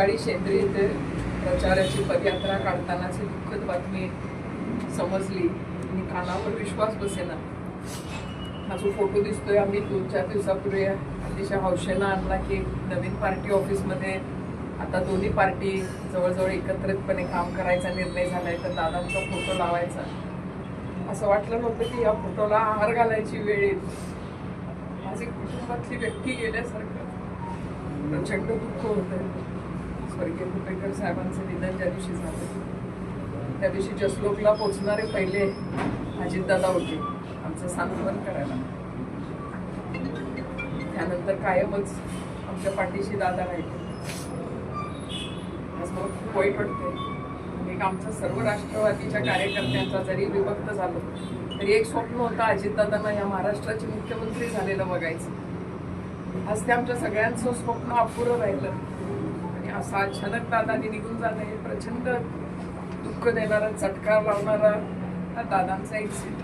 सकाळी शेंद्री येथे प्रचाराची पदयात्रा काढतानाची दुःखद बातमी समजली आणि कानावर विश्वास बसेना. हा जो फोटो दिसतोय आम्ही 2-4 दिवसापूर्वी अतिशय हौशेनं आणला की नवीन पार्टी ऑफिसमध्ये आता दोन्ही पार्टी जवळजवळ एकत्रितपणे काम करायचा निर्णय झालाय. तर दादांचा फोटो लावायचा असं वाटलं नव्हतं की या फोटोला आहार घालायची वेळ येईल. माझी कुटुंबातली व्यक्ती गेल्यासारखं प्रचंड दुःख होतं. स्वर्गीय कुपेकर साहेबांचं निधन ज्या दिवशी झालं त्या दिवशी जसलोकला पोचणारे पहिले अजितदादा होते आमचं सांत्वन करायला. त्यानंतर कायमच आमच्या पाठीशी दादा राहिले. आज मला खूप वाईट वाटतंय. एक आमचा सर्व राष्ट्रवादीच्या कार्यकर्त्यांचा जरी विभक्त झालो तरी एक स्वप्न होतं अजितदादांना या महाराष्ट्राचे मुख्यमंत्री झालेलं बघायचं. आज ते आमच्या सगळ्यांचं स्वप्न अपुरं राहिलं आणि असा अचानक दादांनी निघून जाणं हे प्रचंड दुःख देणारा, चटका लावणारा हा दादांचा एक्सिट.